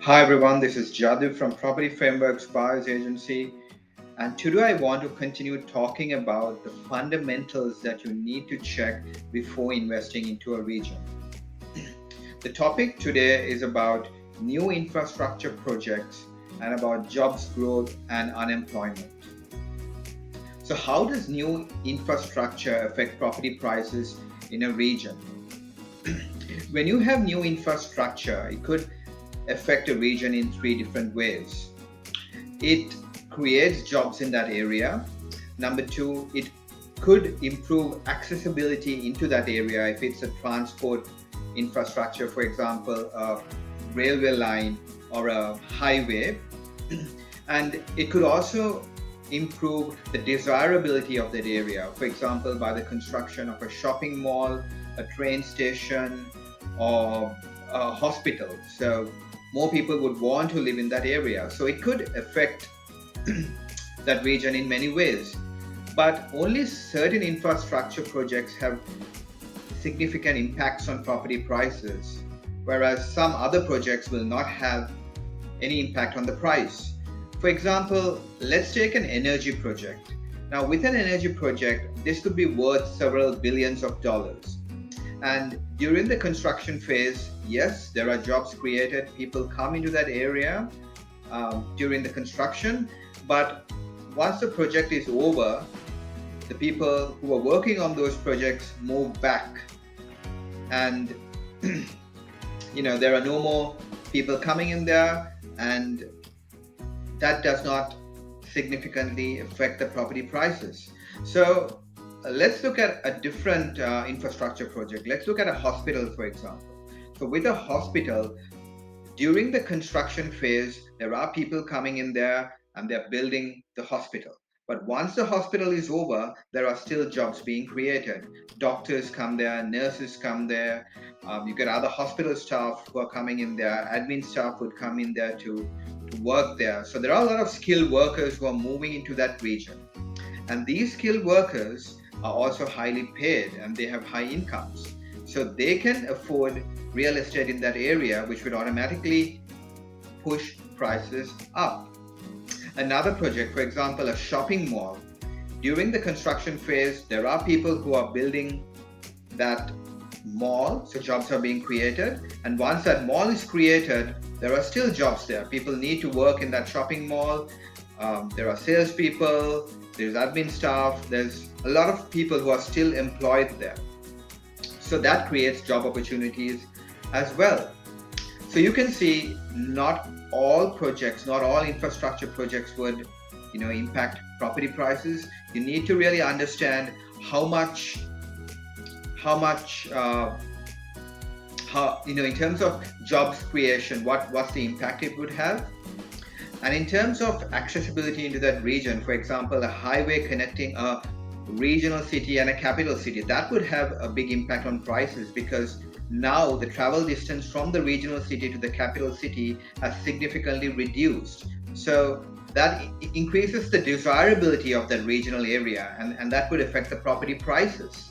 Hi everyone, this is Jadu from Property Frameworks Buyers Agency, and today I want to continue talking about the fundamentals that you need to check before investing into a region. The topic today is about new infrastructure projects and about jobs growth and unemployment. So, how does new infrastructure affect property prices in a region? When you have new infrastructure, it could affect a region in three different ways. It creates jobs in that area. Number two, it could improve accessibility into that area if it's a transport infrastructure, for example, a railway line or a highway. And it could also improve the desirability of that area, for example, by the construction of a shopping mall, a train station, or a hospital. So more people would want to live in that area. So it could affect that region in many ways. But only certain infrastructure projects have significant impacts on property prices, whereas some other projects will not have any impact on the price. For example, let's take an energy project. Now, with an energy project, this could be worth several billions of dollars. And during the construction phase, yes, there are jobs created. People come into that area during the construction. But once the project is over, the people who are working on those projects move back. And, there are no more people coming in there. And that does not significantly affect the property prices. So let's look at a different infrastructure project. Let's look at a hospital, for example. So with a hospital, during the construction phase, there are people coming in there and they're building the hospital. But once the hospital is over, there are still jobs being created. Doctors come there, nurses come there. You get other hospital staff who are coming in there. Admin staff would come in there to work there. So there are a lot of skilled workers who are moving into that region. And these skilled workers are also highly paid and they have high incomes. So they can afford real estate in that area, which would automatically push prices up. Another project, for example, a shopping mall. During the construction phase, there are people who are building that mall, so jobs are being created. And once that mall is created, there are still jobs there. People need to work in that shopping mall. There are salespeople, there's admin staff, there's a lot of people who are still employed there. So that creates job opportunities as well. So you can see not all projects, not all infrastructure projects would impact property prices. You need to really understand how much in terms of jobs creation, what's the impact it would have. And in terms of accessibility into that region, for example, a highway connecting a regional city and a capital city, that would have a big impact on prices because now the travel distance from the regional city to the capital city has significantly reduced. So that increases the desirability of that regional area, and that would affect the property prices.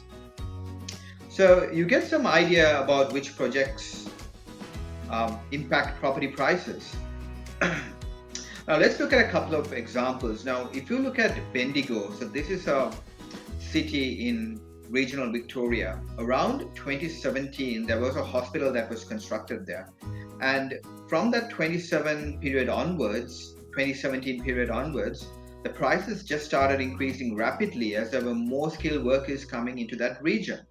So you get some idea about which projects impact property prices. Now let's look at a couple of examples. Now, if you look at Bendigo, so this is a city in regional Victoria. Around 2017, there was a hospital that was constructed there. And from that 2017 period onwards, the prices just started increasing rapidly as there were more skilled workers coming into that region.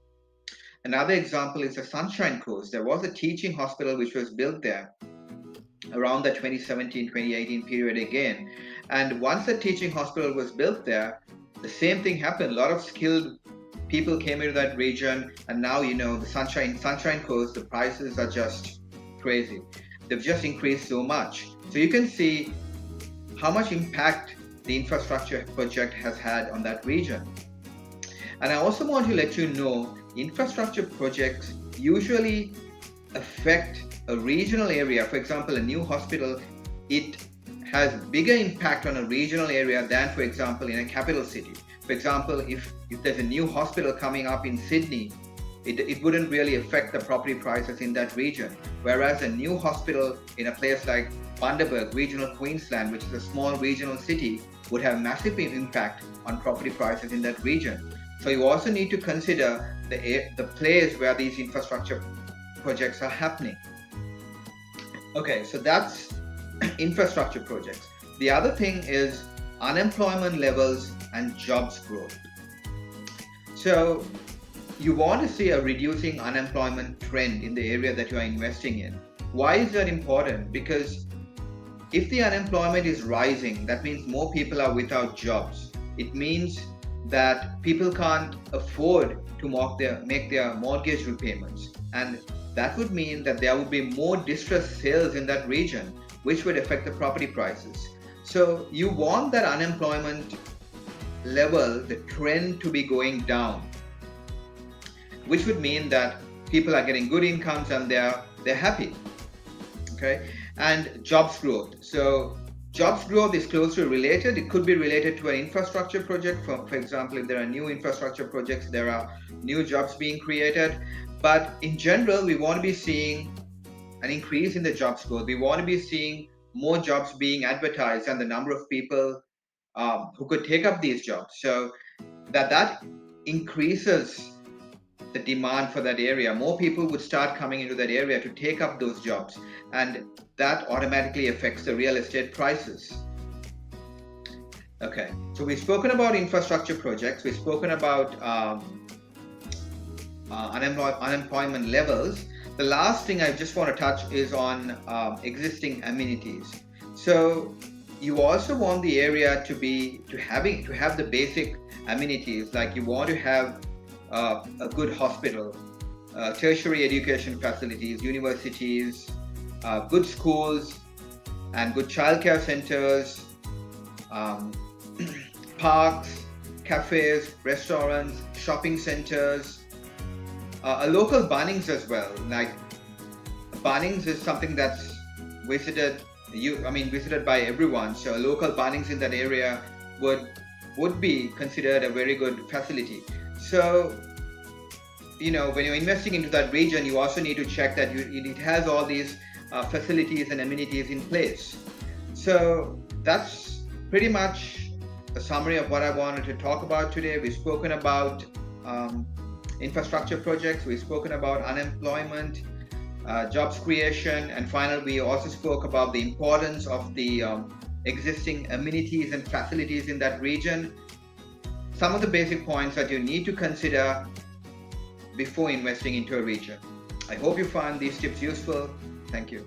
Another example is the Sunshine Coast. There was a teaching hospital which was built there around the 2017-2018 period again. And once the teaching hospital was built there, the same thing happened. A lot of skilled people came into that region, and now the Sunshine Coast, the prices are just crazy. They've just increased so much. So you can see how much impact the infrastructure project has had on that region. And I also want to let you know, infrastructure projects usually affect a regional area. For example, a new hospital, it has bigger impact on a regional area than, for example, in a capital city. For example, if there's a new hospital coming up in Sydney, it wouldn't really affect the property prices in that region. Whereas a new hospital in a place like Bundaberg, regional Queensland, which is a small regional city, would have massive impact on property prices in that region. So you also need to consider the place where these infrastructure projects are happening. Okay, so that's infrastructure projects. The other thing is unemployment levels and jobs growth. So you want to see a reducing unemployment trend in the area that you are investing in. Why is that important? Because if the unemployment is rising, that means more people are without jobs. It means that people can't afford to make their mortgage repayments. And that would mean that there would be more distressed sales in that region, which would affect the property prices. So you want that unemployment level, the trend, to be going down, which would mean that people are getting good incomes and they're happy. Okay, and jobs growth. So jobs growth is closely related. It could be related to an infrastructure project. For example, if there are new infrastructure projects, there are new jobs being created. But in general, we want to be seeing an increase in the jobs growth. We want to be seeing more jobs being advertised and the number of people who could take up these jobs. So that increases the demand for that area. More people would start coming into that area to take up those jobs, and that automatically affects the real estate prices. Okay, so we've spoken about infrastructure projects, we've spoken about unemployment levels. The last thing I just want to touch is on existing amenities. So you also want the area to have the basic amenities, like you want to have a good hospital, tertiary education facilities, universities, good schools, and good childcare centers, parks, cafes, restaurants, shopping centers, a local Bunnings as well. Like Bunnings is something that's visited by everyone. So a local Bunnings in that area would be considered a very good facility. So, when you're investing into that region, you also need to check that it has all these facilities and amenities in place. So that's pretty much a summary of what I wanted to talk about today. We've spoken about infrastructure projects, we've spoken about unemployment, jobs creation, and finally, we also spoke about the importance of the existing amenities and facilities in that region. Some of the basic points that you need to consider before investing into a region. I hope you found these tips useful. Thank you.